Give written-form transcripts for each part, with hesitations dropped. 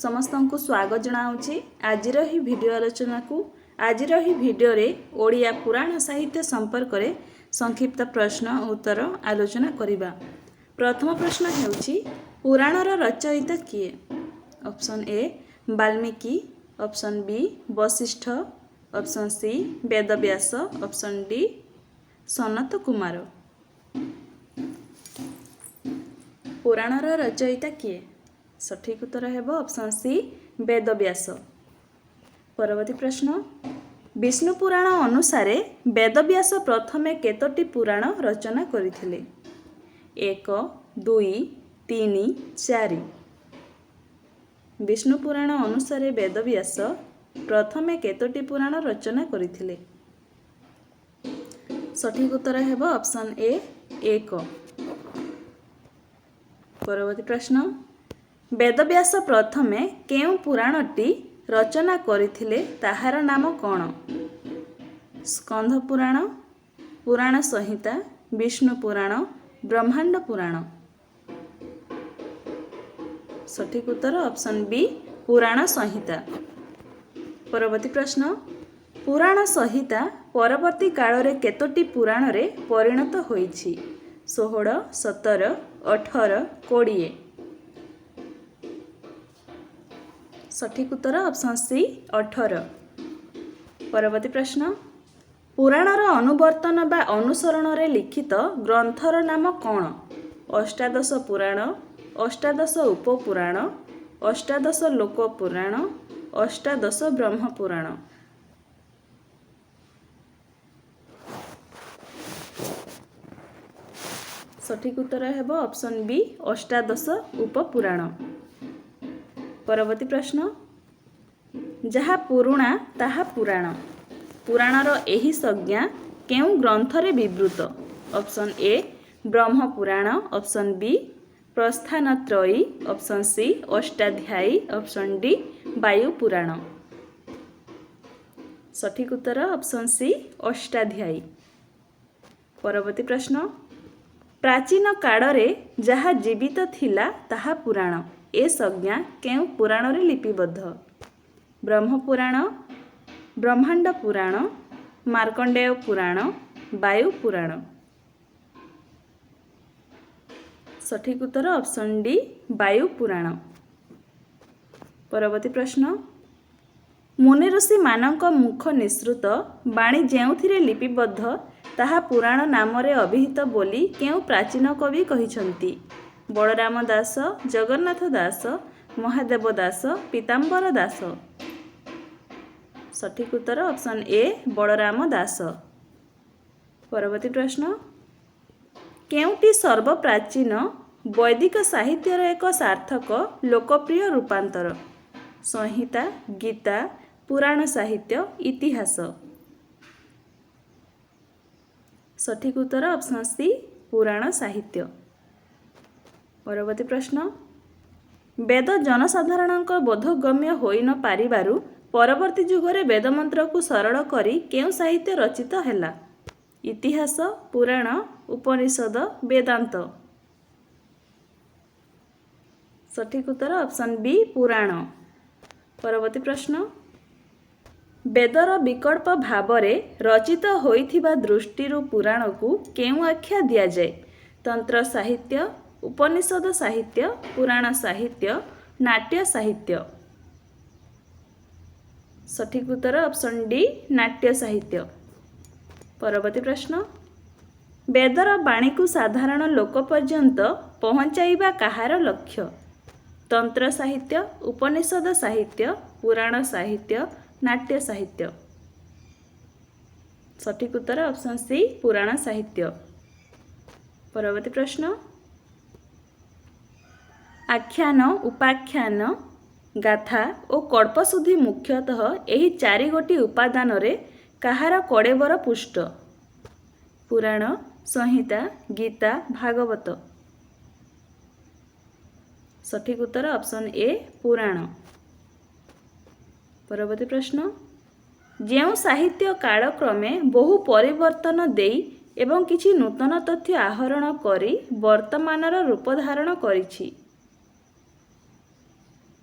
समस्त को स्वागत जनाऊँगी आजिर ही वीडियो आलोचना को। आजिर ही वीडियो रे ओडिया पुराण साहित्य संपर्क में संक्षिप्त प्रश्न उत्तर आलोचना करिबा। प्रथम प्रश्न हेउछि पुराणर रचयिता किए? Option A Valmiki, option B Vashishtha, option C Vedavyasa, option D Sanat Kumar. पुराणर रचयिता किए? सठिक उत्तर है ऑप्शन सी वेदव्यास। परवर्ती प्रश्न विष्णु पुराण अनुसारे वेदव्यास प्रथमे केतोटी पुराण रचना करथिले? 1 2 3 4। विष्णु पुराण अनुसारे वेदव्यास प्रथमे केतोटी पुराण रचना करथिले? सठिक उत्तर है ऑप्शन ए 1। परवर्ती प्रश्न वेदव्यास प्रथमे केउ पुराणटी रचना करथिले ताहार नाम कौन? स्कंध पुराण, पुराण संहिता, विष्णु पुराण, ब्रह्मांड पुराण। सठिक उत्तर ऑप्शन बी पुराण संहिता। परवर्ती प्रश्न पुराण संहिता परवर्ती काल रे केतोटी पुराण रे परिणत होईछि? 16 17 18 20। सठिक उत्तर ऑप्शन सी 18। परवर्ती प्रश्न पुराणर अनुवर्तन बा अनुसरण रे लिखित ग्रंथर नाम कौन? अष्टादश पुराण, अष्टादश उपपुराण, अष्टादश लोक पुराण, अष्टादश ब्रह्म पुराण। सठिक उत्तर है ऑप्शन बी अष्टादश उपपुराण। परवर्ती प्रश्न जहा पुराणा ताहा पुराण, पुराणर एही संज्ञा केउ ग्रंथरे विवृत? Option A Brahma Purana, option B Prasthanatrayi, option C Ashtadhyayi, option D Vayu Purana. सठिक उत्तर ऑप्शन सी अष्टाध्यायी। परवर्ती प्रश्न प्राचीन काଳରେ जहा जीवित थिला ताहा पुराण, ए संज्ञा केउ पुराण रे लिपिबद्ध? ब्रह्म पुराण, ब्रह्मांड पुराण, मार्कंडेय पुराण, वायु पुराण। सठिक उत्तर ऑप्शन डी वायु पुराण। परवर्ती प्रश्न मुनि ऋषि मानक मुख निसृत बाणी जेउथिरे लिपिबद्ध ताहा पुराण नाम रे अभिहित बोली केउ प्राचीन कवि कहिछंती? बलराम दास, जगन्नाथ दास, महादेव दास, पीताम्बर दास। सठिक उत्तर ऑप्शन ए बलराम दास। परवर्ती प्रश्न केउटी सर्वप्राचीन वैदिक साहित्यर एक सार्थक लोकप्रिय रूपांतर? संहिता, गीता, पुराण साहित्य, इतिहास। सठिक उत्तर ऑप्शन सी पुराण साहित्य। परवर्ती प्रश्न वेद जनसाधारण बोधगम्य होई न पारिबारु परवर्ती जुगरे वेद मंत्र को सरल करी केउ साहित्य रचित हैला? इतिहास, पुराण, उपनिषद, वेदांत। सठिक उत्तर ऑप्शन बी पुराण। परवर्ती प्रश्न वेदर विकल्प भावरे रचित होइथिबा दृष्टिरु पुराण को केउ आख्या दिया जाए? तंत्र साहित्य, उपनिषद साहित्य, पुराण साहित्य, नाट्य साहित्य। सठिक उत्तर ऑप्शन डी नाट्य साहित्य। परवर्ती प्रश्न वेदर बाणी को साधारण लोक पर्यंत पहुँचाइबा काहार लक्ष्य? तंत्र साहित्य, उपनिषद साहित्य, पुराण साहित्य, नाट्य साहित्य। सठिक उत्तर ऑप्शन सी पुराण साहित्य। परवर्ती प्रश्न आख्यान, उपाख्यान, गाथा और कल्पशुद्धि मुख्यतः एही चारि गोटी उपादान रे काहार कड़ेबर पुष्ट? पुराण, संहिता, गीता, भागवत। सठिक उत्तर ऑप्शन ए पुराण। परवर्ती प्रश्न जेउ साहित्य कालक्रमे बहु परिवर्तन देई एवं किछि नूतन तथ्य आहरण करी वर्तमानर रूप धारण करिछि?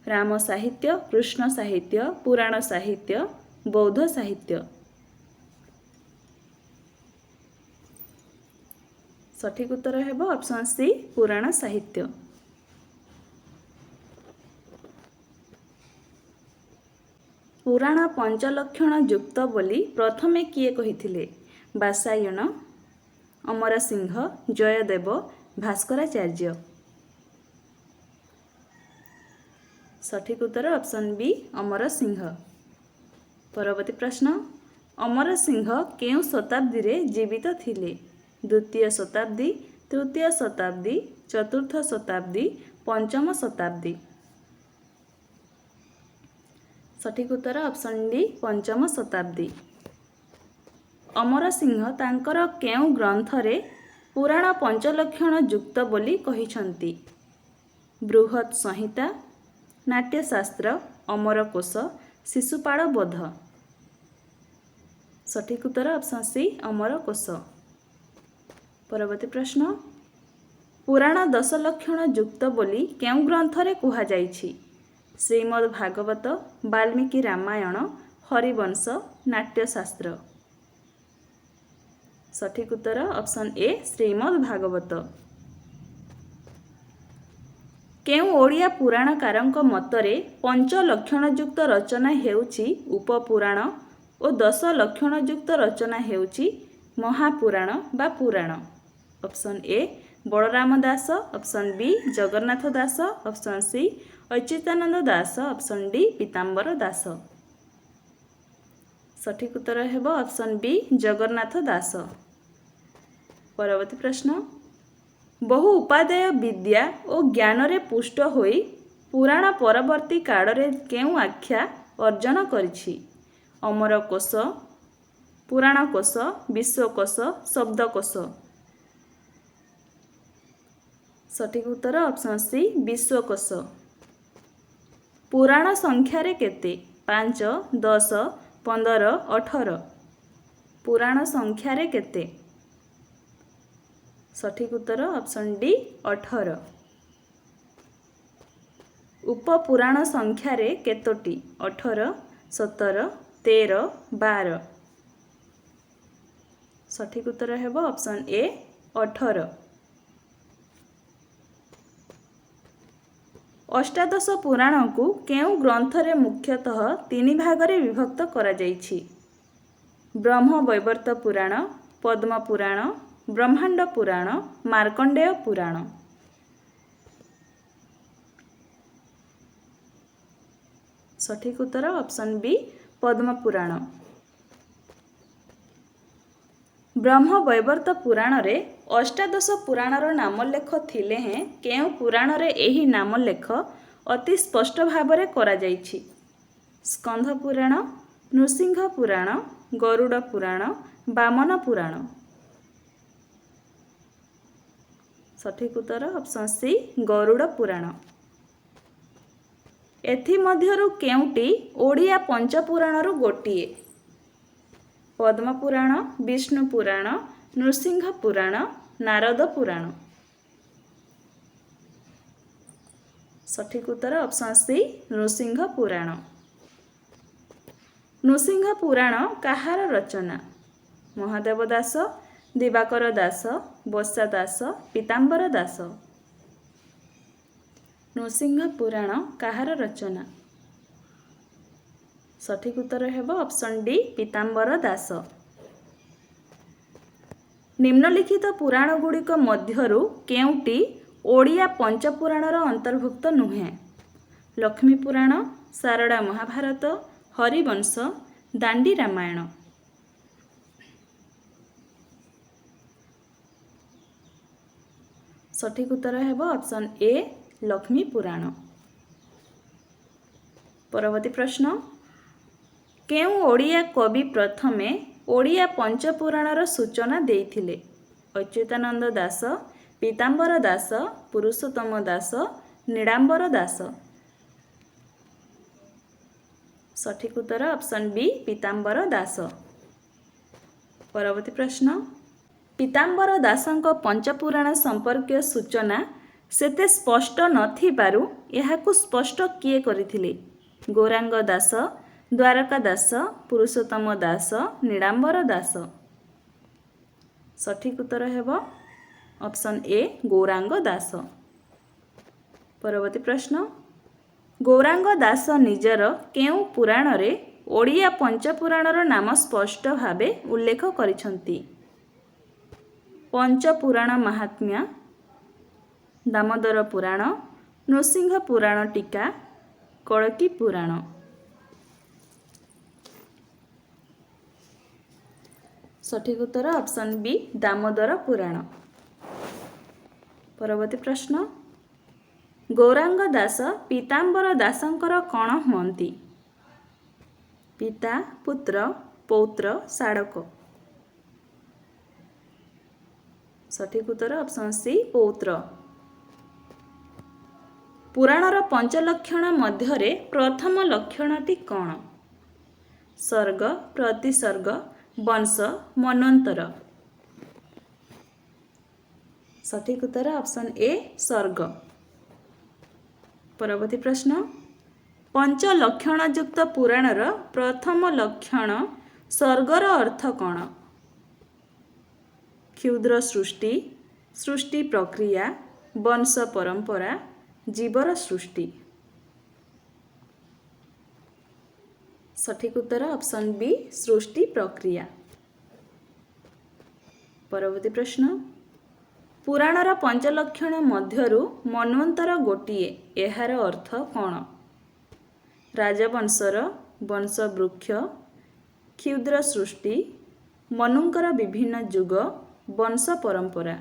राम साहित्य, कृष्ण साहित्य, पुराण साहित्य, बौद्ध साहित्य। सठिक उत्तर हेब ऑप्शन सी पुराण साहित्य। पुराण पंचलक्षण युक्त बोली प्रथमे किए कहिथिले? बासायन, अमरसिंह, जयदेव, भास्कराचार्य। सठिक उत्तर ऑप्शन बी अमरसिंह। परवर्ती प्रश्न, अमरसिंह केउं शताब्दी रे जीवित थिले? द्वितीय शताब्दी, तृतीय शताब्दी, चतुर्थ शताब्दी, पंचम शताब्दी। सठिक उत्तर ऑप्शन डी पंचम शताब्दी। अमरसिंह तांकर केउं ग्रंथरे पुराण पंचलक्षण युक्त बोली कहिछंती? बृहत् संहिता, नाट्यशास्त्र, अमरकोश, शिशुपाल बोध। सठिक उत्तर ऑप्शन सी अमरकोश। परवर्ती प्रश्न, पुराण 10 लक्षण युक्त बोली केउं ग्रंथरे कुहा जाइछि? श्रीमद् भागवत, वाल्मीकि रामायण, हरिवंश, नाट्यशास्त्र। सठिक उत्तर ऑप्शन ए श्रीमद् भागवत। केउं ओडिया पुराणकारଙ୍କ मतरे 5 लक्षण युक्त रचना हेउछि उपपुराण और 10 लक्षण युक्त रचना हेउछि महापुराण बा पुराण? Option A Balaram Das, option B Jagannath Das, option C Achyutananda Das, option D Pitambar Das. सठिक उत्तर हेब ऑप्शन बी जगन्नाथ दास। परवर्ती प्रश्न, बहु उपादेय विद्या और ज्ञान रे पुष्ट होई पुराण परवर्ती काଳରେ केउं आख्या अर्जन करिछि? अमरकोश, पुराणकोश, विश्वकोश, शब्दकोश। सठिक उत्तर ऑप्शन सी विश्वकोश। पुराण संख्यारे केते? 5, 10, 15, 18। पुराण संख्यारे केते? सठिक उत्तर ऑप्शन डी 18। उपपुराण संख्यारे केतोटी? 18, 17, 13, 12। सठिक उत्तर हेब ऑप्शन ए 18। अष्टादश पुराण को केउं ग्रंथरे मुख्यतः 3 भागरे विभक्त करा जाइछि? ब्रह्म वैवर्त पुराण, पद्म पुराण, ब्रह्मांड पुराण, मार्कंडेय पुराण। सठिक उत्तर ऑप्शन बी पद्म पुराण। ब्रह्म वैवर्त पुराण रे अष्टादश पुराणर नामलेख थिले हैं केउं पुराण रे एही नामलेख अति स्पष्ट भावरे करा जाइछि? स्कंध पुराण, नृसिंह पुराण, गरुड़ पुराण, वामन पुराण। सठिक उत्तर ऑप्शन सी गरुड़ पुराण। एथि मध्यरु केउंटी ओडिया पंचपुराणरु गोटिए? पद्म पुराण, विष्णु पुराण, नृसिंह पुराण, नारद पुराण। सठिक उत्तर ऑप्शन सी नृसिंह पुराण। नृसिंह पुराण काहार रचना? महादेव दास, दिवाकर दास, बसा दास, पीताम्बर दास। नृसिंह पुराण काहार रचना? सठिक उत्तर हेब ऑप्शन डी पीताम्बर दास। निम्नलिखित पुराण गुड़िक मध्यरु केउंटी ओडिया पंचपुराणर अंतर्भुक्त नुहे? लक्ष्मी पुराण, शारदा महाभारत, हरिवंश, दांडी रामायण। सठिक उत्तर हेब ऑप्शन ए लक्ष्मी पुराण। परवर्ती प्रश्न, केउं ओडिया कवि प्रथमे ओडिया पंचपुराणर सूचना देइथिले? अच्युतानंद दास, पीताम्बर दास, पुरुषोत्तम दास, नीलाम्बर दास। सठिक उत्तर ऑप्शन बी पीताम्बर दास। परवर्ती प्रश्न, पीताम्बर दासଙ୍କ पंचपुराण संपर्कीय सूचना ସେତେ ସ୍ପଷ୍ଟ ନଥିବାରୁ ଏହାକୁ ସ୍ପଷ୍ଟ କିଏ କରିଥିଲେ? ଗୌରାଙ୍ଗ ଦାସ, ଦ୍ୱାରକା ଦାସ, ପୁରୁଷୋତ୍ତମ ଦାସ, ନୀଳାମ୍ବର ଦାସ। ସଠିକ୍ ଉତ୍ତର ହେବ ଅପସନ୍ ଏ ଗୌରାଙ୍ଗ ଦାସ। ପରବର୍ତ୍ତୀ ପ୍ରଶ୍ନ, ଗୌରାଙ୍ଗ ଦାସ ନିଜର କେଉଁ ପୁରାଣରେ ଓଡ଼ିଆ ପଞ୍ଚପୁରାଣର ନାମ ସ୍ପଷ୍ଟ ଭାବେ ଉଲ୍ଲେଖ କରିଛନ୍ତି? ପଞ୍ଚପୁରାଣ ମାହାତ୍ମ୍ୟ, ଦାମୋଦର ପୁରାଣ, ନୃସିଂହ ପୁରାଣ ଟୀକା, କଳକି ପୁରାଣ। ସଠିକ୍ ଉତ୍ତର ଅପସନ୍ ବି ଦାମୋଦର ପୁରାଣ। ପରବର୍ତ୍ତୀ ପ୍ରଶ୍ନ, ଗୌରାଙ୍ଗ ଦାସ ପୀତାମ୍ବର ଦାସଙ୍କର କ'ଣ ହୁଅନ୍ତି? ପିତା, ପୁତ୍ର, ପୌତ୍ର, ଶାଡ଼କ। ସଠିକ୍ ଉତ୍ତର ଅପସନ୍ ସି ପୌତ୍ର। ପୁରାଣର ପଞ୍ଚଲକ୍ଷଣ ମଧ୍ୟରେ ପ୍ରଥମ ଲକ୍ଷଣଟି କ'ଣ? ସର୍ଗ, ପ୍ରତିସର୍ଗ, ବଂଶ, ମନ୍ୱନ୍ତର। ସଠିକ୍ ଉତ୍ତର ଅପସନ୍ ଏ ସର୍ଗ। ପରବର୍ତ୍ତୀ ପ୍ରଶ୍ନ, ପଞ୍ଚଲକ୍ଷଣ ଯୁକ୍ତ ପୁରାଣର ପ୍ରଥମ ଲକ୍ଷଣ ସର୍ଗର ଅର୍ଥ କ'ଣ? କ୍ଷୁଦ୍ର ସୃଷ୍ଟି, ସୃଷ୍ଟି ପ୍ରକ୍ରିୟା, ବଂଶ ପରମ୍ପରା, ଜୀବର ସୃଷ୍ଟି। ସଠିକ୍ ଉତ୍ତର ଅପସନ୍ ବି ସୃଷ୍ଟି ପ୍ରକ୍ରିୟା। ପରବର୍ତ୍ତୀ ପ୍ରଶ୍ନ, ପୁରାଣର ପଞ୍ଚଲକ୍ଷଣ ମଧ୍ୟରୁ ମନ୍ୱନ୍ତର ଗୋଟିଏ, ଏହାର ଅର୍ଥ କ'ଣ? ରାଜବଂଶର ବଂଶବୃକ୍ଷ, କ୍ଷୁଦ୍ର ସୃଷ୍ଟି, ମନୁଙ୍କର ବିଭିନ୍ନ ଯୁଗ, ବଂଶ ପରମ୍ପରା।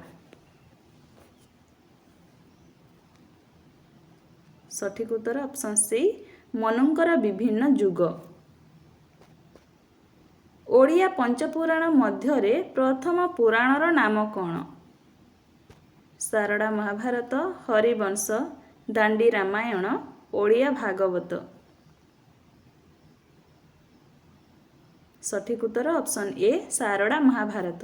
ସଠିକ୍ ଉତ୍ତର ଅପସନ୍ ସି ମନୁଙ୍କର ବିଭିନ୍ନ ଯୁଗ। ଓଡ଼ିଆ ପଞ୍ଚପୁରାଣ ମଧ୍ୟରେ ପ୍ରଥମ ପୁରାଣର ନାମ କ'ଣ? ଶାରଳା ମହାଭାରତ, ହରିବଂଶ, ଦାଣ୍ଡି ରାମାୟଣ, ଓଡ଼ିଆ ଭାଗବତ। ସଠିକ୍ ଉତ୍ତର ଅପସନ୍ ଏ ଶାରଳା ମହାଭାରତ।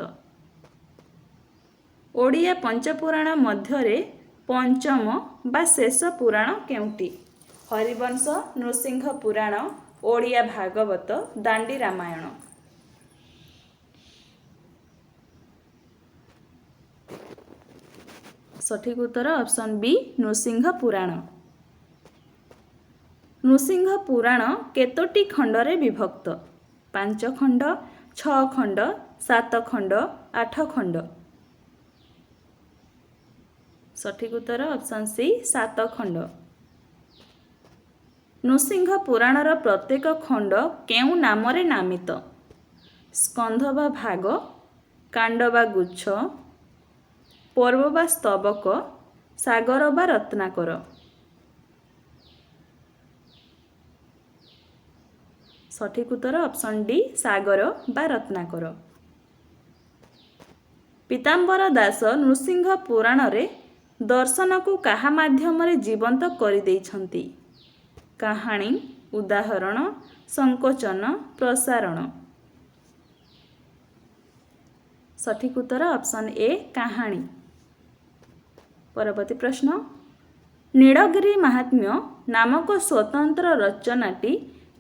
ଓଡ଼ିଆ ପଞ୍ଚପୁରାଣ ମଧ୍ୟରେ ପଞ୍ଚମ ବା ଶେଷ ପୁରାଣ କେଉଁଟି? ହରିବଂଶ, ନୃସିଂହ ପୁରାଣ, ଓଡ଼ିଆ ଭାଗବତ, ଦାଣ୍ଡି ରାମାୟଣ। ସଠିକ୍ ଉତ୍ତର ଅପସନ୍ ବି ନୃସିଂହ ପୁରାଣ। ନୃସିଂହ ପୁରାଣ କେତୋଟି ଖଣ୍ଡରେ ବିଭକ୍ତ? 5 ଖଣ୍ଡ, 6 ଖଣ୍ଡ, 7 ଖଣ୍ଡ, 8 ଖଣ୍ଡ। ସଠିକ୍ ଉତ୍ତର ଅପସନ୍ ସି 7 ଖଣ୍ଡ। ନୃସିଂହ ପୁରାଣର ପ୍ରତ୍ୟେକ ଖଣ୍ଡ କେଉଁ ନାମରେ ନାମିତ? ସ୍କନ୍ଧ ବା ଭାଗ, କାଣ୍ଡ ବା ଗୁଚ୍ଛ, ପର୍ବ ବା ସ୍ତବକ, ସାଗର ବା ରତ୍ନାକର। ସଠିକ୍ ଉତ୍ତର ଅପସନ୍ ଡି ସାଗର ବା ରତ୍ନାକର। ପୀତାମ୍ବର ଦାସ ନୃସିଂହ ପୁରାଣରେ ଦର୍ଶନକୁ କାହା ମାଧ୍ୟମରେ ଜୀବନ୍ତ କରିଦେଇଛନ୍ତି? କାହାଣୀ, ଉଦାହରଣ, ସଂକୋଚନ, ପ୍ରସାରଣ। ସଠିକ୍ ଉତ୍ତର ଅପସନ୍ ଏ କାହାଣୀ। ପରବର୍ତ୍ତୀ ପ୍ରଶ୍ନ, ନୀଳଗିରି ମାହାତ୍ମ୍ୟ ନାମକ ସ୍ୱତନ୍ତ୍ର ରଚନାଟି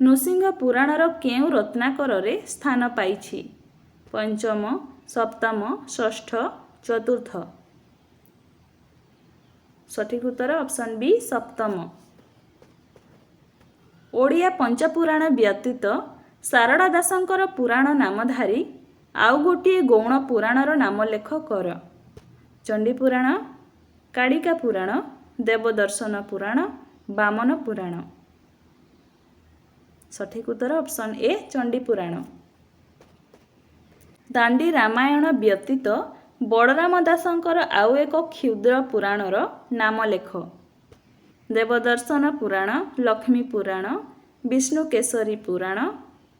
ନୃସିଂହ ପୁରାଣର କେଉଁ ରତ୍ନାକରରେ ସ୍ଥାନ ପାଇଛି? ପଞ୍ଚମ, ସପ୍ତମ, ଷଷ୍ଠ, ଚତୁର୍ଥ। ସଠିକ୍ ଉତ୍ତର ଅପସନ୍ ବି ସପ୍ତମ। ଓଡ଼ିଆ ପଞ୍ଚପୁରାଣ ବ୍ୟତୀତ ଶାରଳା ଦାସଙ୍କର ପୁରାଣ ନାମଧାରୀ ଆଉ ଗୋଟିଏ ଗୌଣ ପୁରାଣର ନାମ ଲେଖ କର। ଚଣ୍ଡୀ ପୁରାଣ, କାଳିକା ପୁରାଣ, ଦେବଦର୍ଶନ ପୁରାଣ, ବାମନ ପୁରାଣ। ସଠିକ୍ ଉତ୍ତର ଅପସନ୍ ଏ ଚଣ୍ଡୀ ପୁରାଣ। ଦାଣ୍ଡି ରାମାୟଣ ବ୍ୟତୀତ ବଳରାମ ଦାସଙ୍କର ଆଉ ଏକ କ୍ଷୁଦ୍ର ପୁରାଣର ନାମ ଲେଖ। ଦେବଦର୍ଶନ ପୁରାଣ, ଲକ୍ଷ୍ମୀ ପୁରାଣ, ବିଷ୍ଣୁ କେଶରୀ ପୁରାଣ,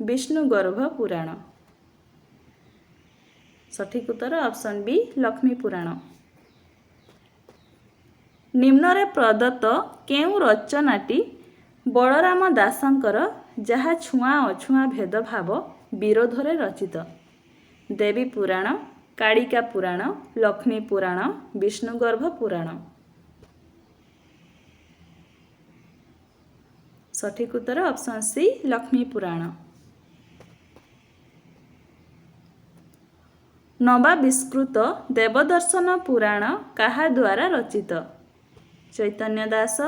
ବିଷ୍ଣୁ ଗର୍ଭ ପୁରାଣ। ସଠିକ୍ ଉତ୍ତର ଅପସନ୍ ବି ଲକ୍ଷ୍ମୀ ପୁରାଣ। ନିମ୍ନରେ ପ୍ରଦତ୍ତ କେଉଁ ରଚନାଟି ବଳରାମ ଦାସଙ୍କର ଯାହା ଛୁଆଁ ଅଛୁଆଁ ଭେଦଭାବ ବିରୋଧରେ ରଚିତ? ଦେବୀ ପୁରାଣ, କାଳିକା ପୁରାଣ, ଲକ୍ଷ୍ମୀ ପୁରାଣ, ବିଷ୍ଣୁଗର୍ଭ ପୁରାଣ। ସଠିକ୍ ଉତ୍ତର ଅପସନ୍ ସି ଲକ୍ଷ୍ମୀ ପୁରାଣ। ନବାବିଷ୍କୃତ ଦେବଦର୍ଶନ ପୁରାଣ କାହା ଦ୍ୱାରା ରଚିତ? ଚୈତନ୍ୟ ଦାସ,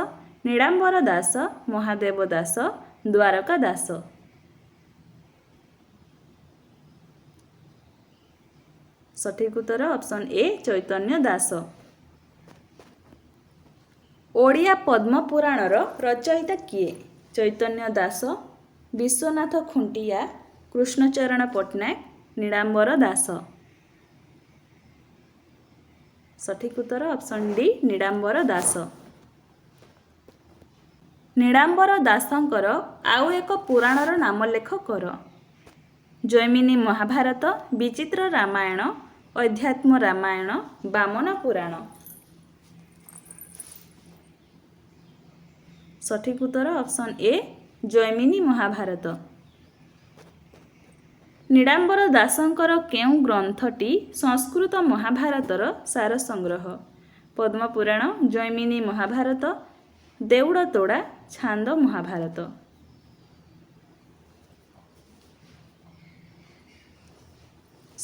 ନୀଳାମ୍ବର ଦାସ, ମହାଦେବ ଦାସ, ଦ୍ୱାରକା ଦାସ। ସଠିକ୍ ଉତ୍ତର ଅପସନ୍ ଏ ଚୈତନ୍ୟ ଦାସ। ଓଡ଼ିଆ ପଦ୍ମ ପୁରାଣର ରଚୟିତା କିଏ? ଚୈତନ୍ୟ ଦାସ, ବିଶ୍ୱନାଥ ଖୁଣ୍ଟିଆ, କୃଷ୍ଣଚରଣ ପଟ୍ଟନାୟକ, ନୀଳାମ୍ବର ଦାସ। ସଠିକ୍ ଉତ୍ତର ଅପସନ୍ ଡି ନୀଳାମ୍ବର ଦାସ। ନୀଳାମ୍ବର ଦାସଙ୍କର ଆଉ ଏକ ପୁରାଣର ନାମଲେଖ କର। ଜୈମିନୀ ମହାଭାରତ, ବିଚିତ୍ର ରାମାୟଣ, ଅଧ୍ୟାତ୍ମ ରାମାୟଣ, ବାମନ ପୁରାଣ। ସଠିକ୍ ଉତ୍ତର ଅପସନ୍ ଏ ଜୈମିନୀ ମହାଭାରତ। ନୀଳାମ୍ବର ଦାସଙ୍କର କେଉଁ ଗ୍ରନ୍ଥଟି ସଂସ୍କୃତ ମହାଭାରତର ସାର ସଂଗ୍ରହ? ପଦ୍ମପୁରାଣ, ଜୈମିନୀ ମହାଭାରତ, ଦେଉଡ଼ ତୋଡ଼ା, ଛାନ୍ଦ ମହାଭାରତ।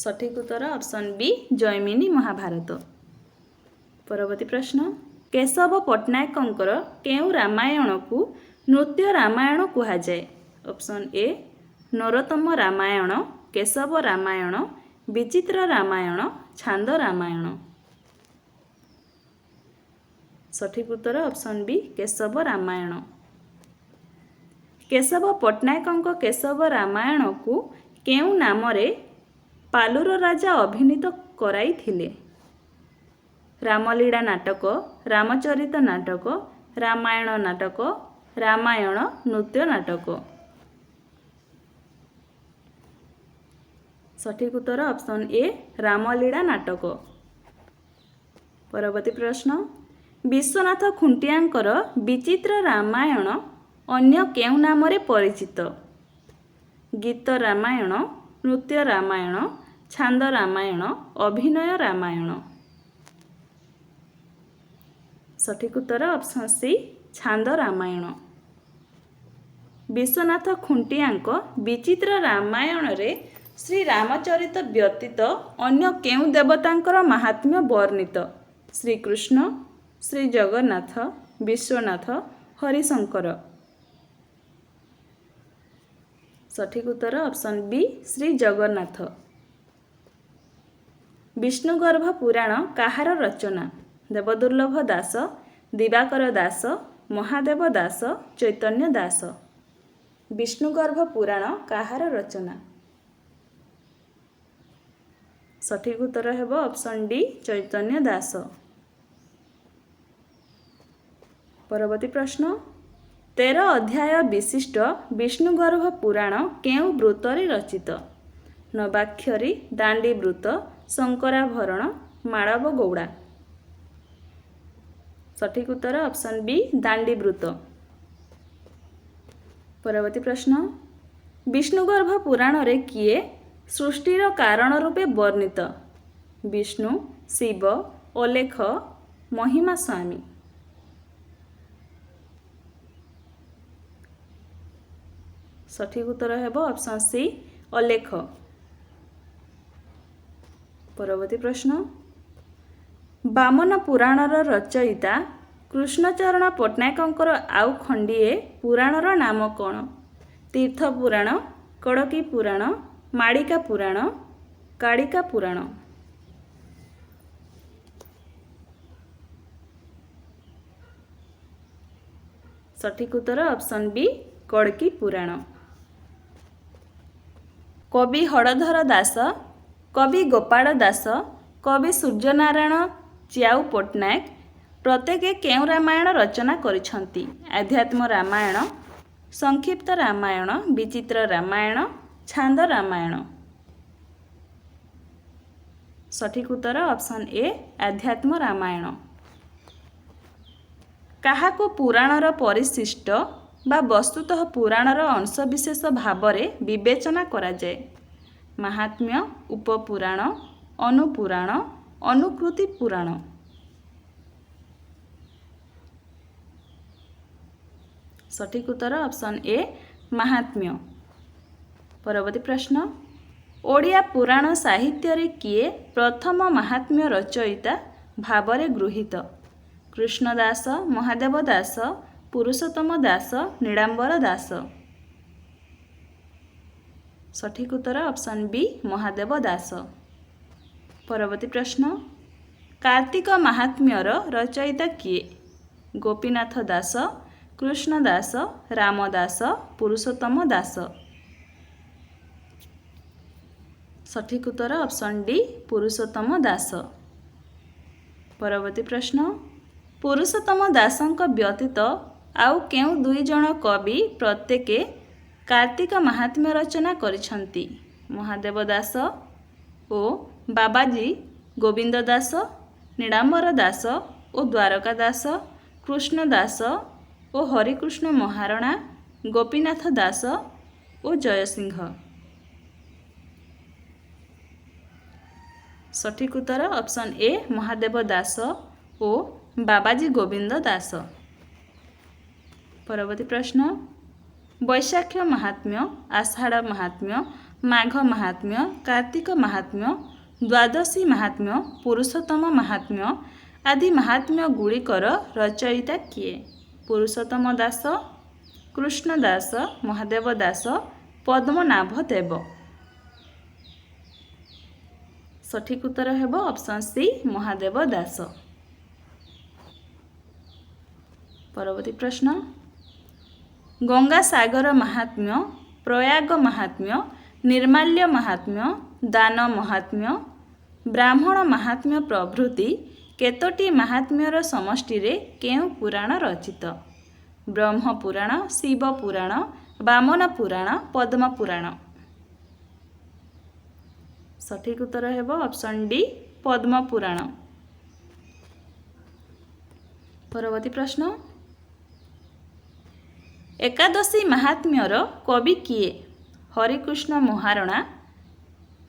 ସଠିକ୍ ଉତ୍ତର ଅପସନ୍ ବି ଜୈମିନୀ ମହାଭାରତ। ପରବର୍ତ୍ତୀ ପ୍ରଶ୍ନ, କେଶବ ପଟ୍ଟନାୟକଙ୍କର କେଉଁ ରାମାୟଣକୁ ନୃତ୍ୟ ରାମାୟଣ କୁହାଯାଏ? ଅପସନ୍ ଏ ନରୋତ୍ତମ ରାମାୟଣ, କେଶବ ରାମାୟଣ, ବିଚିତ୍ର ରାମାୟଣ, ଛାନ୍ଦ ରାମାୟଣ। ସଠିକ୍ ଉତ୍ତର ଅପସନ୍ ବି କେଶବ ରାମାୟଣ। କେଶବ ପଟ୍ଟନାୟକଙ୍କ କେଶବ ରାମାୟଣକୁ କେଉଁ ନାମରେ ପାଲୁର ରାଜା ଅଭିନୀତ କରାଇଥିଲେ? ରାମଲୀଳା ନାଟକ, ରାମଚରିତ ନାଟକ, ରାମାୟଣ ନାଟକ, ରାମାୟଣ ନୃତ୍ୟ ନାଟକ। ସଠିକ୍ ଉତ୍ତର ଅପସନ୍ ଏ ରାମଲୀଳା ନାଟକ। ପରବର୍ତ୍ତୀ ପ୍ରଶ୍ନ, ବିଶ୍ୱନାଥ ଖୁଣ୍ଟିଆଙ୍କର ବିଚିତ୍ର ରାମାୟଣ ଅନ୍ୟ କେଉଁ ନାମରେ ପରିଚିତ? ଗୀତ ରାମାୟଣ, ନୃତ୍ୟ ରାମାୟଣ, ଛାନ୍ଦ ରାମାୟଣ, ଅଭିନୟ ରାମାୟଣ। ସଠିକ୍ ଉତ୍ତର ଅପସନ୍ ସି ଛାନ୍ଦ ରାମାୟଣ। ବିଶ୍ୱନାଥ ଖୁଣ୍ଟିଆଙ୍କ ବିଚିତ୍ର ରାମାୟଣରେ ଶ୍ରୀରାମଚରିତ ବ୍ୟତୀତ ଅନ୍ୟ କେଉଁ ଦେବତାଙ୍କର ମାହାତ୍ମ୍ୟ ବର୍ଣ୍ଣିତ? ଶ୍ରୀକୃଷ୍ଣ, ଶ୍ରୀଜଗନ୍ନାଥ, ବିଶ୍ୱନାଥ, ହରିଶଙ୍କର। ସଠିକ୍ ଉତ୍ତର ଅପସନ୍ ବି ଶ୍ରୀଜଗନ୍ନାଥ। ବିଷ୍ଣୁଗର୍ଭ ପୁରାଣ କାହାର ରଚନା? ଦେବଦୁର୍ଲ୍ଲଭ ଦାସ, ଦିବାକର ଦାସ, ମହାଦେବ ଦାସ, ଚୈତନ୍ୟ ଦାସ। ବିଷ୍ଣୁଗର୍ଭ ପୁରାଣ କାହାର ରଚନା? ସଠିକ୍ ଉତ୍ତର ହେବ ଅପସନ୍ ଡି ଚୈତନ୍ୟ ଦାସ। ପରବର୍ତ୍ତୀ ପ୍ରଶ୍ନ, 13 ଅଧ୍ୟାୟ ବିଶିଷ୍ଟ ବିଷ୍ଣୁଗର୍ଭ ପୁରାଣ କେଉଁ ବୃତ୍ତରେ ରଚିତ? ନବାକ୍ଷରୀ, ଦାଣ୍ଡି ବୃତ୍ତ, ଶଙ୍କରାଭରଣ, ମାଳବ ଗୌଡ଼ା। ସଠିକ୍ ଉତ୍ତର ଅପସନ୍ ବି ଦାଣ୍ଡି ବୃତ୍ତ। ପରବର୍ତ୍ତୀ ପ୍ରଶ୍ନ, ବିଷ୍ଣୁଗର୍ଭ ପୁରାଣରେ କିଏ ସୃଷ୍ଟିର କାରଣ ରୂପେ ବର୍ଣ୍ଣିତ? ବିଷ୍ଣୁ, ଶିବ, ଅଲେଖ, ମହିମା ସ୍ୱାମୀ। ସଠିକ୍ ଉତ୍ତର ହେବ ଅପସନ୍ ସି ଅଲେଖ। ପରବର୍ତ୍ତୀ ପ୍ରଶ୍ନ, ବାମନ ପୁରାଣର ରଚୟିତା କୃଷ୍ଣଚରଣ ପଟ୍ଟନାୟକଙ୍କର ଆଉ ଖଣ୍ଡିଏ ପୁରାଣର ନାମ କ'ଣ? ତୀର୍ଥ ପୁରାଣ, କଡ଼କୀ ପୁରାଣ, ମାଳିକା ପୁରାଣ, କାଳିକା ପୁରାଣ। ସଠିକ୍ ଉତ୍ତର ଅପସନ୍ ବି କଡ଼କୀ ପୁରାଣ। କବି ହଳଧର ଦାସ, କବି ଗୋପାଳ ଦାସ, କବି ସୂର୍ଯ୍ୟନାରାୟଣ ଚ୍ୟାଉ ପଟ୍ଟନାୟକ ପ୍ରତ୍ୟେକେ କେଉଁ ରାମାୟଣ ରଚନା କରିଛନ୍ତି? ଆଧ୍ୟାତ୍ମ ରାମାୟଣ, ସଂକ୍ଷିପ୍ତ ରାମାୟଣ, ବିଚିତ୍ର ରାମାୟଣ, ଛାନ୍ଦ ରାମାୟଣ। ସଠିକ୍ ଉତ୍ତର ଅପସନ୍ ଏ ଆଧ୍ୟାତ୍ମ ରାମାୟଣ। କାହାକୁ ପୁରାଣର ପରିଶିଷ୍ଟ ବା ବସ୍ତୁତଃ ପୁରାଣର ଅଂଶବିଶେଷ ଭାବରେ ବିବେଚନା କରାଯାଏ? ମାହାତ୍ମ୍ୟ, ଉପପୁରାଣ, ଅନୁପୁରାଣ, ଅନୁକୃତି ପୁରାଣ। सठिक उत्तर ऑप्शन ए महात्म्य। परवर्ती प्रश्न ओडिया पुराण साहित्य रे किए प्रथम महात्म्य रचयिता भावरे गृहीत? कृष्णदास, महादेव दास, पुरुषोत्तम दास, नीलांबर दास? सठिक उत्तर ऑप्शन बी महादेव दास। परवर्ती प्रश्न कार्तिक महात्म्यर रचयिता किए? गोपीनाथ दास, कृष्णदास, रामदास, पुरुषोत्तम दास? सठिक उत्तर ऑप्शन डी पुरुषोत्तम दास। परवर्ती प्रश्न पुरुषोत्तम दासଙ୍କ ବ୍ୟତୀତ ଆଉ କେଉଁ ଦୁଇ ଜଣ କବି ପ୍ରତ୍ୟେକେ कार्तिक महात्म्य रचना କରିଛନ୍ତି? महादेव दास ଓ ବାବାଜୀ ଗୋବିନ୍ଦ ଦାସ, ନୀଳାମ୍ବର ଦାସ ଓ ଦ୍ୱାରକା ଦାସ, କୃଷ୍ଣ ଦାସ ଓ ହରିକୃଷ୍ଣ ମହାରଣା, ଗୋପୀନାଥ ଦାସ ଓ ଜୟସିଂହ? सठिक उत्तर ऑप्शन ए महादेव दास ओ बाबाजी गोविंद दास। परवर्ती प्रश्न वैशाख महात्म्य, आषाढ़ महात्म्य, माघ महात्म्य, कार्तिक महात्म्य, द्वादशी महात्म्य, पुरुषोत्तम महात्म्य आदि महात्म्य गुड़िकर रचयिता किए? पुरुषोत्तम दास, कृष्ण दास, महादेव दास, पद्मनाभ देव? सठिक उत्तर हेब ऑप्शन सी महादेव दास। परवर्ती प्रश्न गंगा सागर महात्म्य, प्रयाग महात्म्य, निर्माल्य महात्म्य, दान महात्म्य, ब्राह्मण महात्म्य प्रभृति केतोटी महात्म्यर समष्टि रे केउ पुराण रचित? ब्रह्म पुराण, शिव पुराण, वामन पुराण, पद्म पुराण? सठिक उत्तर हेब ऑप्शन डी पद्म पुराण। परवर्ती प्रश्न एकादशी महात्म्यर कवि किए? हरिकृष्ण महारଣା,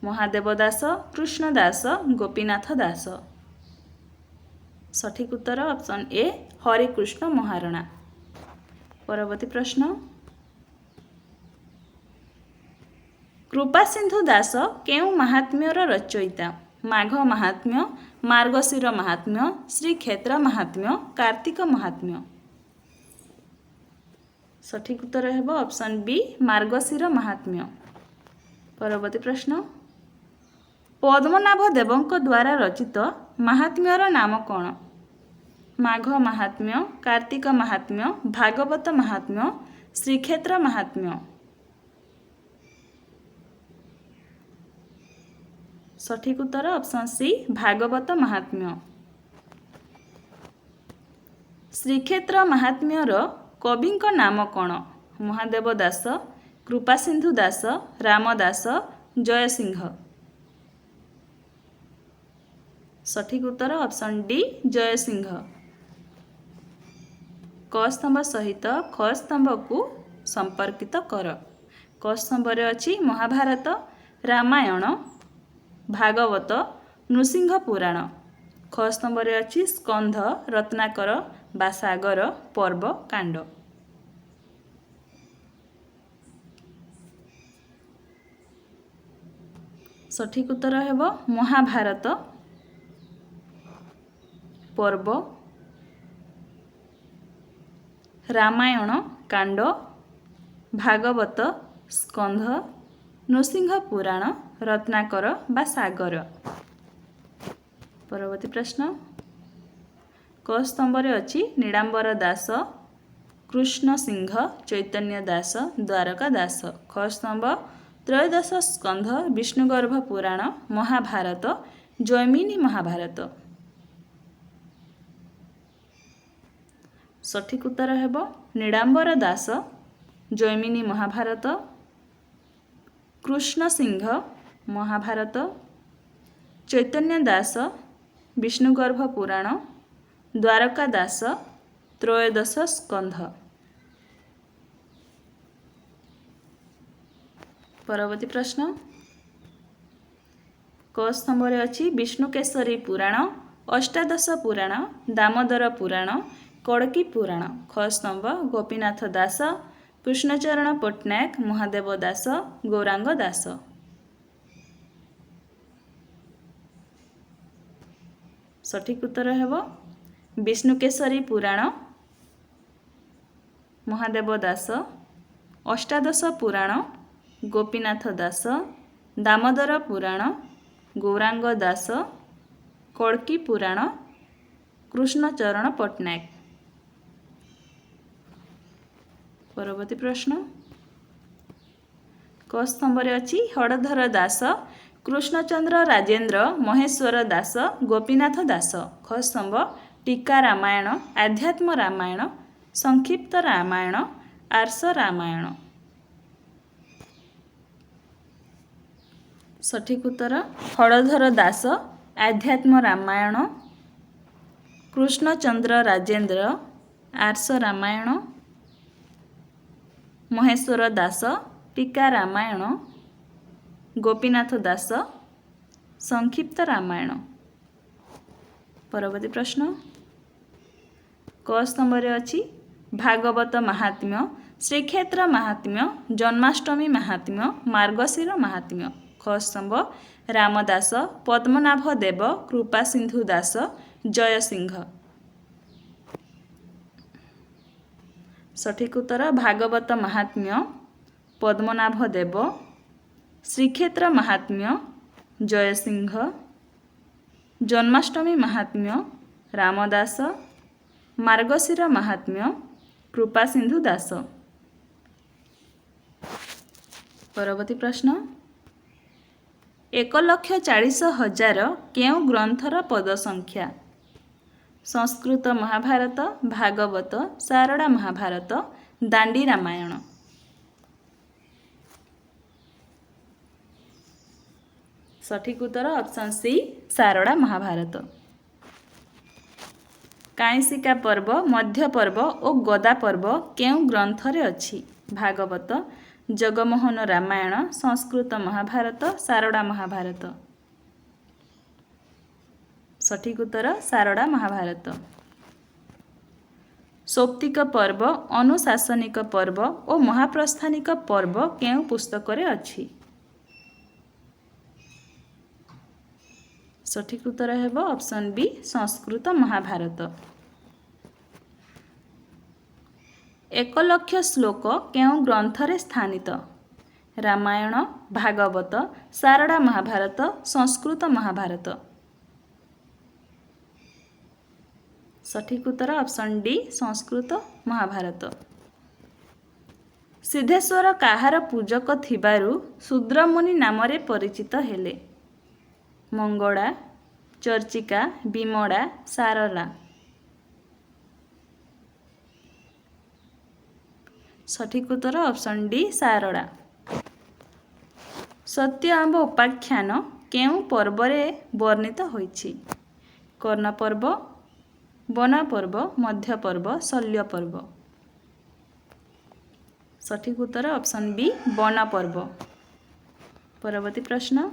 महादेव दास, कृष्ण दास, गोपीनाथ दास? सठिक उत्तर ऑप्शन ए हरिकृष्ण महारଣା। परवर्ती प्रश्न कृपासिंधु दास केउ महात्म्यर रचयिता? माघ महात्म्य, मार्गशीर महात्म्य, श्रीक्षेत्र महात्म्य, कार्तिक महात्म्य? सठिक उत्तर हेब ऑप्शन बी मार्गशीर महात्म्य। परवर्ती प्रश्न पद्मनाभ देवଙ୍କ द्वारा रचित महात्म्यर नाम कौन? माघ महात्म्य, कार्तिक महात्म्य, भागवत महात्म्य, श्रीक्षेत्र महात्म्य? सठिक उत्तर ऑप्शन सी भागवत महात्म्य। श्रीक्षेत्र महात्म्यर कविଙ୍କ नाम कौन? महादेव दास, कृपासिंधु दास, रामदास, जयसिंह? सठिक उत्तर ऑप्शन डी जयसिंह। क स्तंभ सहित ख स्तंभ को संपर्कित कर। क स्तंभ रे अछि महाभारत, रामायण, भागवत, नृसिंह पुराण। ख स्तंभ रे अछि स्कंध, रत्नाकर बा सागर, पर्व, कांड। सठिक उत्तर हेब महाभारत, पर्व, रामायण, कांड, भागवत, स्कंध, नृसिंह पुराण, रत्नाकर बा सागर। परवर्ती प्रश्न क स्तंभ रे अछि नीलांबर दास, कृष्ण सिंह, चैतन्य दास, द्वारका दास। ख स्तंभ त्रयोदश स्कंध, विष्णुगर्भ पुराण, महाभारत, जैमिनी महाभारत। सठिक उत्तर हेब नीलांबर दास, जैमिनी महाभारत, कृष्ण सिंह महाभारत, चैतन्य दास विष्णुगर्भ पुराण, द्वारका दास त्रयोदश स्कंध। परवर्ती प्रश्न क स्तंभ रे अछि विष्णुकेशरी पुराण, अष्टादश पुराण, दामोदर पुराण, कड़की पुराण। ख स्तंभ गोपीनाथ दास, कृष्णचरण पट्टनायक, महादेव दास, गौरांग दास। सठिक उत्तर हेब विष्णुकेशरी पुराण, महादेव दास। अष्टादश पुराण गोपीनाथ दास, दामोदर पुराण गौरांग दास, कड़की पुराण कृष्णचरण पट्टनायक। परवर्ती प्रश्न क स्तंभ अच्छी हरधर दास, कृष्णचंद्र राजेन्द्र, महेश्वर दास, गोपीनाथ दास। ख स्तंभ टीका रामायण, आध्यात्म रामायण, संक्षिप्त रामायण, आर्ष रामायण। सठिक उत्तर हरधर दास आध्यात्म रामायण, कृष्णचंद्र राजेन्द्र आर्ष रामायण, महेश्वर दास टीका रामायण, गोपीनाथ दास संक्षिप्त रामायण। परवर्ती प्रश्न क स्तंभ अच्छी भागवत महात्म्य, श्रीक्षेत्र महात्म्य, जन्माष्टमी महात्म्य, मार्गशीर महात्म्य। ख स्तंभ रामदास, पद्मनाभ देव, कृपा सिंधु दास, जयसिंह। सठिक उत्तर भागवत महात्म्य पद्मनाभ देव, श्रीक्षेत्र महात्म्य जयसिंह, जन्माष्टमी महात्म्य रामदास, मार्गशीर महात्म्य कृपा सिंधु दास। परवर्ती प्रश्न 1,40,000 केउ ग्रंथर पद संख्या? संस्कृत महाभारत, भागवत, शारदा महाभारत, दांडी रामायण। सठिक उत्तर ऑप्शन सी शारदा महाभारत। काईसिका पर्व, मध्य पर्व और गदा पर्व केउ ग्रंथरे अछि? भागवत, जगमोहन रामायण, संस्कृत महाभारत, शारदा महाभारत। सठिक उत्तर शारदा महाभारत। सौप्तिक पर्व, अनुशासनिक पर्व और महाप्रस्थानिक पर्व केउ पुस्तकरे अछि? सठिक उत्तर हेब ऑप्शन बी संस्कृत महाभारत। 1,00,000 श्लोक केउ ग्रंथरे स्थानित? रामायण, भागवत, शारदा महाभारत, संस्कृत महाभारत। सठिक उत्तर ऑप्शन डी संस्कृत महाभारत। सिद्धेश्वर काहार पूजक थिबारु शूद्रमुनि नामरे परिचित हेले? मंगड़ा, चर्चिका, विमड़ा, सारला। सठिक उत्तर ऑप्शन डी शारदा। सत्य आंब उपाख्यान केउ पर्वरे वर्णित होइछि? कर्ण पर्व, वन पर्व, मध्य पर्व, शल्य पर्व। सठिक उत्तर ऑप्शन बी वन पर्व। परवर्ती प्रश्न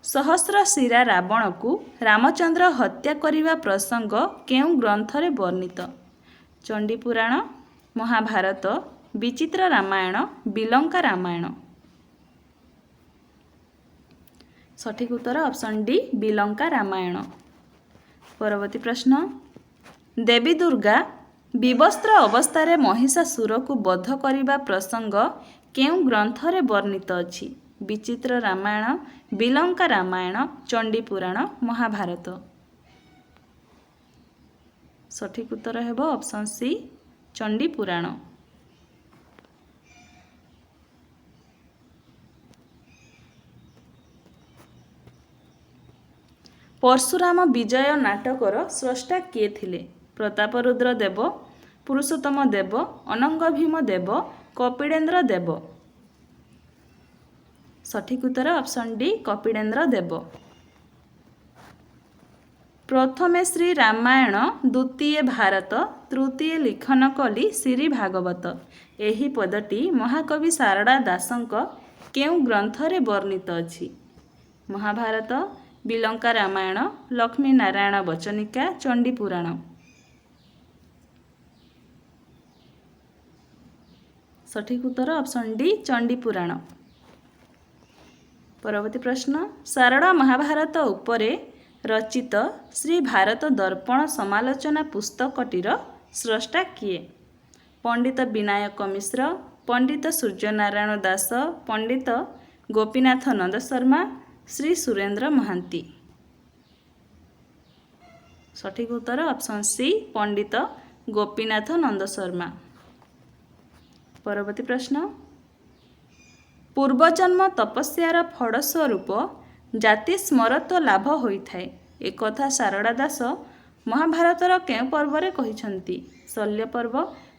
सहस्र शिरा रावण को रामचंद्र हत्या करिवा प्रसंग केउ ग्रंथरे वर्णित? चंडी पुराण, महाभारत, विचित्र रामायण, बिलंका रामायण। सठिक उत्तर ऑप्शन डी बिलंका रामायण। परवर्ती प्रश्न देवी दुर्गा विवस्त्र अवस्था महिषासुर को बध करिवा प्रसंग केउ ग्रंथरे वर्णित अछि? विचित्र रामायण, बिलंका रामायण, चंडी पुराण, महाभारत। सठिक उत्तर हेब ऑप्शन सी चंडी पुराण। परशुराम विजय नाटकर स्रष्टा किए थिले? प्रतापरुद्र देव, पुरुषोत्तम देव, अनंग भीम देव, कपिलेन्द्र देव। सठिक उत्तर ऑप्शन डी कपिलेन्द्र देव। प्रथमे श्री रामायण, द्वितीय भारत, तृतीय लिखन कली श्री भागवत। एही पदटी महाकवि शारदा दासंक केउ ग्रंथरे वर्णित अछि? महाभारत, बिलंका रामायण, लक्ष्मी नारायण बचनिका, चंडी पुराण। सठिक उत्तर ऑप्शन डी चंडी पुराण। परवर्ती प्रश्न शारदा महाभारत उपरे रचित श्री भारत दर्पण समालोचना पुस्तकटीर स्रष्टा किए? पंडित विनायक मिश्र, पंडित सूर्यनारायण दास, पंडित गोपीनाथ नंद शर्मा, श्री सुरेंद्र महांती। सठिक उत्तर ऑप्शन सी पंडित गोपीनाथ नंद शर्मा। परवर्ती प्रश्न पूर्वजन्म तपस्यार फल स्वरूप जाति स्मरत्व लाभ होइथाए एकथा शारदा दास महाभारतर केउ पर्वरे कहिसंती? शल्य पर्व,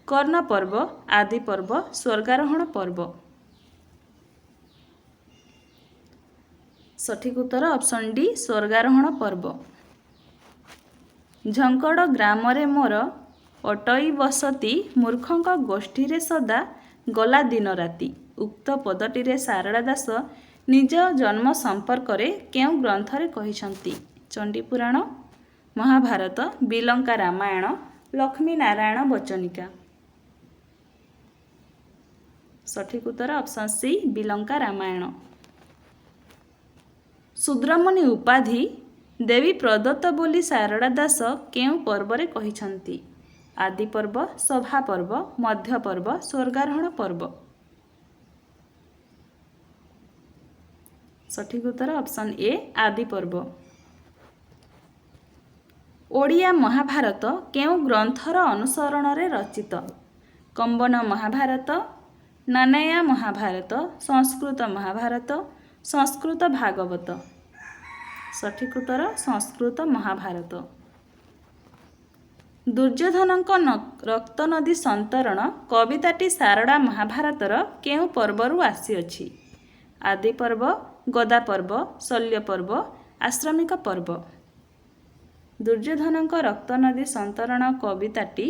कर्ण पर्व, आदि पर्व, स्वर्गारोहण पर्व। सठिक उत्तर ऑप्शन डी स्वर्गारोहण पर्व। झंकड़ ग्राम रे मोर अटई बसती मूर्खंक गोष्ठी रे सदा गला दिन राति उक्त पदटी शारदा दास निज जन्म संपर्क केउ ग्रंथरे कहिसंती? चंडी पुराण, महाभारत, बिलंका रामायण, लक्ष्मी नारायण बचनिका। सठिक उत्तर ऑप्शन सी बिलंका रामायण। शूद्रमुनि उपाधि देवी प्रदत्त बोली शारदा दास केउ पर्वरे कहिसंती? आदि पर्व, सभा पर्व, मध्य पर्व, स्वर्गारोहण पर्व। सठिक उत्तर ऑप्शन ए आदि पर्व। ओडिया महाभारत केउ ग्रंथर अनुसरण रे रचित? कंबन महाभारत, नानाया महाभारत, संस्कृत महाभारत, संस्कृत भागवत। सठिक उत्तर संस्कृत महाभारत। दुर्योधनक रक्त नदी संतरण कविताटी शारदा महाभारतर केउ पर्वरु आसीअछि? आदि पर्व, गदा पर्व, शल्य पर्व, आश्रमिक पर्व। दुर्योधनक रक्त नदी संतरण कविताटी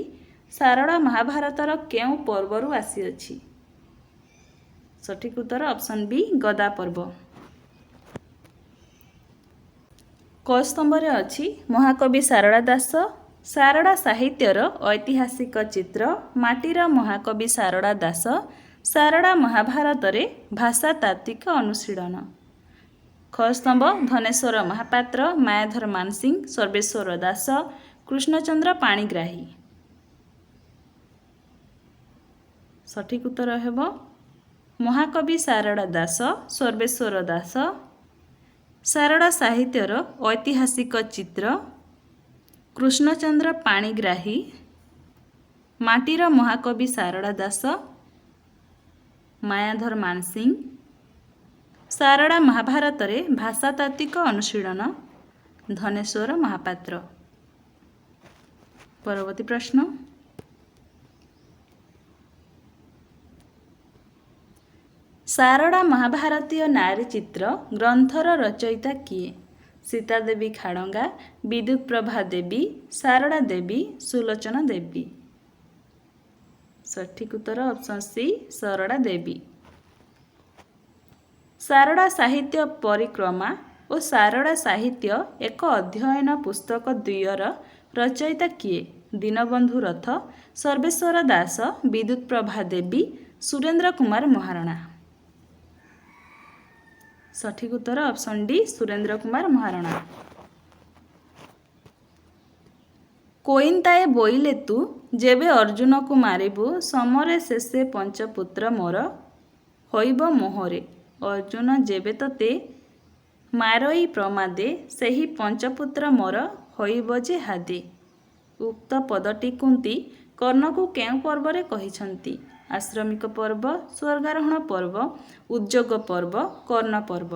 शारदा महाभारतर केउ पर्वरु आसीअछि? सठिक उत्तर ऑप्शन बी गदा पर्व। क स्तंभरे अछि महाकवि शारदा दास शारदा साहित्यर ऐतिहासिक चित्र माटीर महाकवि शारदा दास शारदा महाभारत रे भाषातात्विक अनुशीलन। ख स्तंभ धनेश्वर महापात्र, मायाधर मानसिंह, सर्वेश्वर दास, कृष्णचंद्र पाणिग्राही। सठिक उत्तर हेबो महाकवि शारदा दास, सर्वेश्वर दास शारदा साहित्यर ऐतिहासिक चित्र कृष्णचंद्र पाणिग्राही माटीर महाकवि शारदा दास मायाधर मानसिंह शारदा महाभारत रे भाषातात्विक अनुशीलन धनेश्वर महापात्र। परवर्ती प्रश्न शारदा महाभारतीय नारी चित्र ग्रंथर रचयिता किए? सीता देवी खाड़ंगा, विद्युत प्रभा देवी, शारदा देवी, सुलोचना देवी। सठिक उत्तर ऑप्शन सी शारदा देवी। शारदा साहित्य परिक्रमा और शारदा साहित्य एक अध्ययन पुस्तक द्वयर रचयिता किए? दीनबंधु रथ, सर्वेश्वर दास, विद्युत प्रभा देवी, सुरेंद्र कुमार महाराणा। सठिक उत्तर ऑप्शन डी सुरेंद्र कुमार महाराणा। कोइनताए बोइले तू जेबे अर्जुन को मारिबु समरे शेषे पंचपुत्र मोर होइब मोहरे अर्जुन जेबे तते मारई प्रमादे सेही पंचपुत्र मोर होइब जे हादे। उक्त पदटी कुंती कर्ण को केउ पर्वरे कहिसंती? आश्रमिक पर्व, स्वर्गारोहण पर्व, उद्योग पर्व, कर्ण पर्व।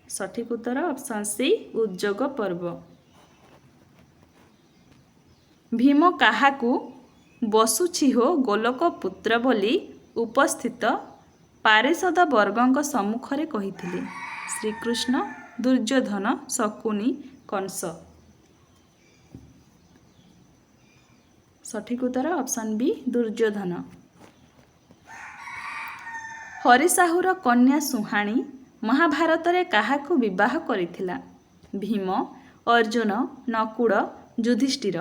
सठिक उत्तर ऑप्शन सी उद्योग पर्व। भीम काहाकू बसुछि हो गोलोक पुत्र बोली उपस्थित पारिषद वर्गଙ୍କ सम्मुखरे कहिथिले? श्रीकृष्ण, दुर्योधन, शकुनी, कंस। सठिक उत्तर ऑप्शन बी दुर्योधन। हरिसाहुर कन्या सुहाणी महाभारत रे काहाकू विवाह करिथिला? भीम, अर्जुन, नकुल, युधिष्ठिर।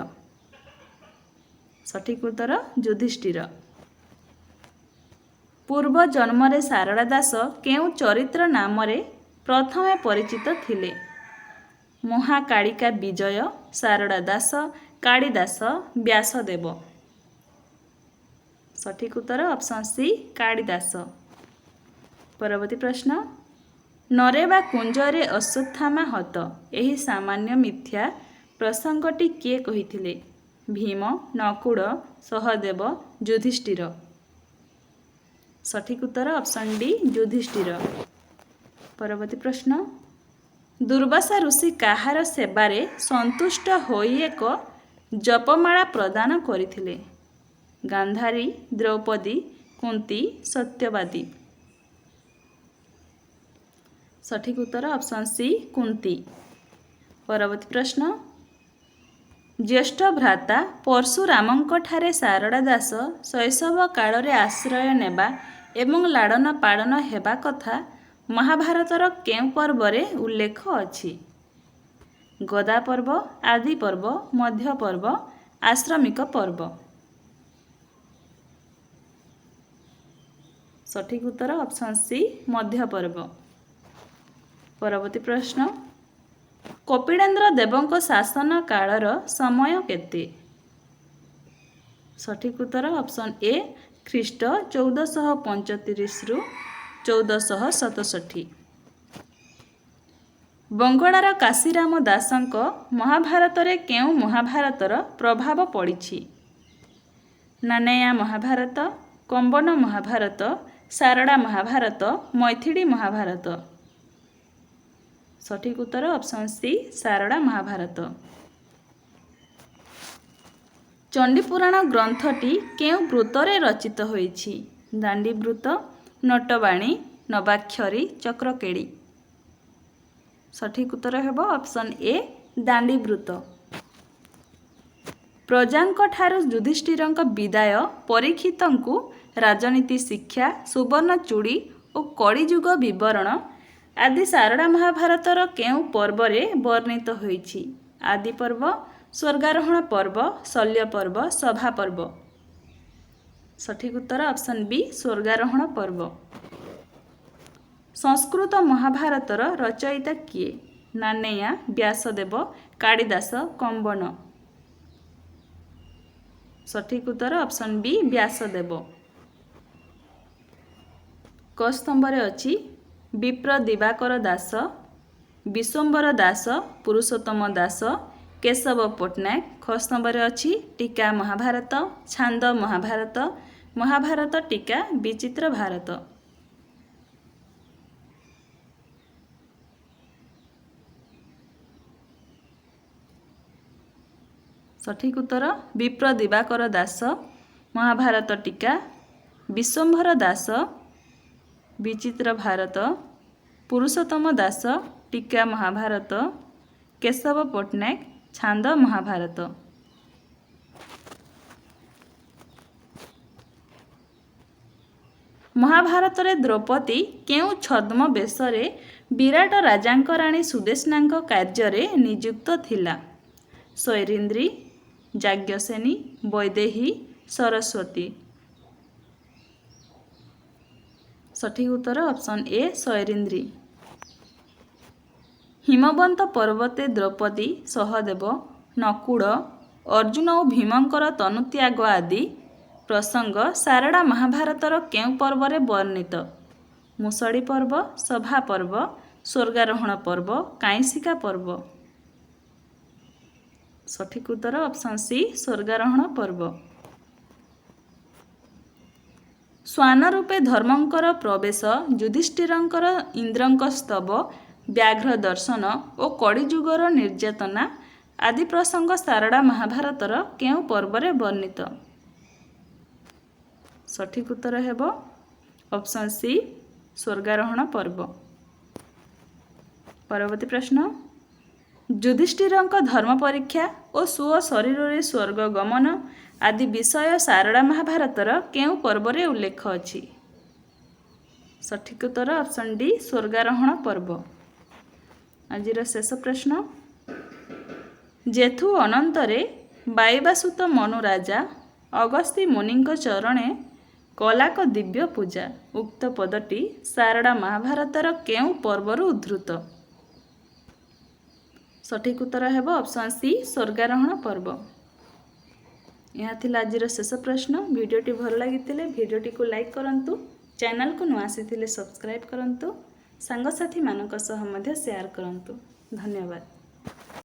ସଠିକ୍ ଉତ୍ତର ଯୁଧିଷ୍ଠିର। ପୂର୍ବ ଜନ୍ମରେ ଶାରଳା ଦାସ କେଉଁ ଚରିତ୍ର ନାମରେ ପ୍ରଥମେ ପରିଚିତ ଥିଲେ? ମହାକାଳିକା ବିଜୟ, ଶାରଳା ଦାସ, କାଳିଦାସ, ବ୍ୟାସଦେବ। ସଠିକ୍ ଉତ୍ତର ଅପସନ୍ ସି କାଳିଦାସ। ପରବର୍ତ୍ତୀ ପ୍ରଶ୍ନ, ନରେବା କୁଞ୍ଜରେ ଅଶ୍ୱତ୍ଥାମା ହତ ଏହି ସାମାନ୍ୟ ମିଥ୍ୟା ପ୍ରସଙ୍ଗଟି କିଏ କହିଥିଲେ? ଭୀମ, ନକୁଳ, ସହଦେବ, ଯୁଧିଷ୍ଠିର। ସଠିକ୍ ଉତ୍ତର ଅପସନ୍ ଡି ଯୁଧିଷ୍ଠିର। ପରବର୍ତ୍ତୀ ପ୍ରଶ୍ନ, ଦୁର୍ବାସା ଋଷି କାହାର ସେବାରେ ସନ୍ତୁଷ୍ଟ ହୋଇ ଏକ ଜପମାଳା ପ୍ରଦାନ କରିଥିଲେ? ଗାନ୍ଧାରୀ, ଦ୍ରୌପଦୀ, କୁନ୍ତୀ, ସତ୍ୟବାଦୀ। ସଠିକ୍ ଉତ୍ତର ଅପସନ୍ ସି କୁନ୍ତୀ। ପରବର୍ତ୍ତୀ ପ୍ରଶ୍ନ, ଜ୍ୟେଷ୍ଠ ଭ୍ରାତା ପରଶୁରାମଙ୍କଠାରେ ଶାରଳା ଦାସ ଶୈଶବ କାଳରେ ଆଶ୍ରୟ ନେବା ଏବଂ ଲାଳନ ପାଳନ ହେବା କଥା ମହାଭାରତର କେଉଁ ପର୍ବରେ ଉଲ୍ଲେଖ ଅଛି? ଗଦା ପର୍ବ, ଆଦି ପର୍ବ, ମଧ୍ୟ ପର୍ବ, ଆଶ୍ରମିକ ପର୍ବ। ସଠିକ୍ ଉତ୍ତର ଅପସନ୍ ସି ମଧ୍ୟ ପର୍ବ। ପରବର୍ତ୍ତୀ ପ୍ରଶ୍ନ, କପିଳେନ୍ଦ୍ର ଦେବଙ୍କ ଶାସନ କାଳର ସମୟ କେତେ? ସଠିକ୍ ଉତ୍ତର ଅପସନ୍ ଏ ଖ୍ରୀଷ୍ଟ 1435 ରୁ 1467। ବଙ୍ଗଳାର କାଶୀରାମ ଦାସଙ୍କ ମହାଭାରତରେ କେଉଁ ମହାଭାରତର ପ୍ରଭାବ ପଡ଼ିଛି? ନାନେୟା ମହାଭାରତ, କମ୍ବନ ମହାଭାରତ, ଶାରଳା ମହାଭାରତ, ମୈଥିଳୀ ମହାଭାରତ। ସଠିକ୍ ଉତ୍ତର ଅପସନ୍ ସି ଶାରଳା ମହାଭାରତ। ଚଣ୍ଡୀପୁରାଣ ଗ୍ରନ୍ଥଟି କେଉଁ ବୃତ୍ତରେ ରଚିତ ହୋଇଛି? ଦାଣ୍ଡି ବୃତ୍ତ, ନଟବାଣୀ, ନବାକ୍ଷରୀ, ଚକ୍ରକେଳି। ସଠିକ୍ ଉତ୍ତର ହେବ ଅପସନ୍ ଏ ଦାଣ୍ଡି ବୃତ୍ତ। ପ୍ରଜାଙ୍କ ଠାରୁ ଯୁଧିଷ୍ଠିରଙ୍କ ବିଦାୟ ପରୀକ୍ଷିତଙ୍କୁ ରାଜନୀତି ଶିକ୍ଷା, ସୁବର୍ଣ୍ଣ ଚୂଡ଼ି ଓ କଳିଯୁଗ ବିବରଣ ଆଦି ଶାରଳା ମହାଭାରତର କେଉଁ ପର୍ବରେ ବର୍ଣ୍ଣିତ ହୋଇଛି? ଆଦି ପର୍ବ, ସ୍ୱର୍ଗାରୋହଣ ପର୍ବ, ଶଲ୍ୟ ପର୍ବ, ସଭା ପର୍ବ। ସଠିକ୍ ଉତ୍ତର ଅପସନ୍ ବି ସ୍ୱର୍ଗାରୋହଣ ପର୍ବ। ସଂସ୍କୃତ ମହାଭାରତର ରଚୟିତା କିଏ? ନାନେୟା, ବ୍ୟାସଦେବ, କାଳିଦାସ, କମ୍ବନ। ସଠିକ୍ ଉତ୍ତର ଅପସନ୍ ବି ବ୍ୟାସଦେବ। କ ସ୍ତମ୍ଭରେ ଅଛି ବିପ୍ର ଦିବାକର ଦାସ, ବିଶ୍ୱମ୍ବର ଦାସ, ପୁରୁଷୋତ୍ତମ ଦାସ, କେଶବ ପଟ୍ଟନାୟକ। ଖ ସ୍ତମ୍ଭରେ ଅଛି ଟୀକା ମହାଭାରତ, ଛାନ୍ଦ ମହାଭାରତ, ମହାଭାରତ ଟୀକା, ବିଚିତ୍ର ଭାରତ। ସଠିକ୍ ଉତ୍ତର ବିପ୍ର ଦିବାକର ଦାସ, ମହାଭାରତ ଟୀକା, ବିଶ୍ୱମ୍ବର ଦାସ, ବିଚିତ୍ର ଭାରତ, ପୁରୁଷୋତ୍ତମ ଦାସ, ଟୀକା ମହାଭାରତ, କେଶବ ପଟ୍ଟନାୟକ, ଛାନ୍ଦ ମହାଭାରତ। ମହାଭାରତରେ ଦ୍ରୌପଦୀ କେଉଁ ଛଦ୍ମ ବେଶରେ ବିରାଟ ରାଜାଙ୍କ ରାଣୀ ସୁଦେଷ୍ଣାଙ୍କ କାର୍ଯ୍ୟରେ ନିଯୁକ୍ତ ଥିଲା? ସୈରିନ୍ଦ୍ରୀ, ଯାଜ୍ଞସେନୀ, ବୈଦେହୀ, ସରସ୍ୱତୀ। ସଠିକ୍ ଉତ୍ତର ଅପସନ୍ ଏ ସୈରିନ୍ଦ୍ରୀ। ହିମବନ୍ତ ପର୍ବତେ ଦ୍ରୌପଦୀ, ସହଦେବ, ନକୁଳ, ଅର୍ଜୁନ ଓ ଭୀମଙ୍କର ତନୁତ୍ୟାଗ ଆଦି ପ୍ରସଙ୍ଗ ଶାରଳା ମହାଭାରତର କେଉଁ ପର୍ବରେ ବର୍ଣ୍ଣିତ? ମୁଷଳୀ ପର୍ବ, ସଭା ପର୍ବ, ସ୍ୱର୍ଗାରୋହଣ ପର୍ବ, କାଇଁସିକା ପର୍ବ। ସଠିକ୍ ଉତ୍ତର ଅପସନ୍ ସି ସ୍ୱର୍ଗାରୋହଣ ପର୍ବ। ଶ୍ୱାନ ରୂପେ ଧର୍ମଙ୍କର ପ୍ରବେଶ, ଯୁଧିଷ୍ଠିରଙ୍କର ଇନ୍ଦ୍ରଙ୍କ ସ୍ତବ, ବ୍ୟାଘ୍ର ଦର୍ଶନ ଓ କଳିଯୁଗର ନିର୍ଯାତନା ଆଦି ପ୍ରସଙ୍ଗ ଶାରଳା ମହାଭାରତର କେଉଁ ପର୍ବରେ ବର୍ଣ୍ଣିତ? ସଠିକ୍ ଉତ୍ତର ହେବ ଅପସନ୍ ସି ସ୍ୱର୍ଗାରୋହଣ ପର୍ବ। ପରବର୍ତ୍ତୀ ପ୍ରଶ୍ନ, ଯୁଧିଷ୍ଠିରଙ୍କ ଧର୍ମ ପରୀକ୍ଷା ଓ ସୁଅ ଶରୀରରେ ସ୍ୱର୍ଗ ଗମନ ଆଦି ବିଷୟ ଶାରଳା ମହାଭାରତର କେଉଁ ପର୍ବରେ ଉଲ୍ଲେଖ ଅଛି? ସଠିକ୍ ଉତ୍ତର ଅପସନ୍ ଡି ସ୍ୱର୍ଗାରୋହଣ ପର୍ବ। ଆଜିର ଶେଷ ପ୍ରଶ୍ନ, ଜେଥୁ ଅନନ୍ତରେ ବାଇବାସୁତ ମନୁ ରାଜା ଅଗସ୍ତ୍ୟ ମୁନିଙ୍କ ଚରଣେ କଲାକ ଦିବ୍ୟ ପୂଜା। ଉକ୍ତ ପଦଟି ସାରଳା ମହାଭାରତର କେଉଁ ପର୍ବରୁ ଉଦ୍ଧୃତ? ସଠିକ୍ ଉତ୍ତର ହେବ ଅପସନ୍ ସି ସ୍ୱର୍ଗାରୋହଣ ପର୍ବ। ଏହା ଥିଲା ଆଜିର ଶେଷ ପ୍ରଶ୍ନ। ଭିଡ଼ିଓଟି ଭଲ ଲାଗିଥିଲେ ଭିଡ଼ିଓଟିକୁ ଲାଇକ୍ କରନ୍ତୁ। ଚ୍ୟାନେଲକୁ ନୂଆ ଆସିଥିଲେ ସବସ୍କ୍ରାଇବ୍ କରନ୍ତୁ। ସାଙ୍ଗସାଥିମାନଙ୍କ ସହ ମଧ୍ୟ ସେୟାର କରନ୍ତୁ। ଧନ୍ୟବାଦ।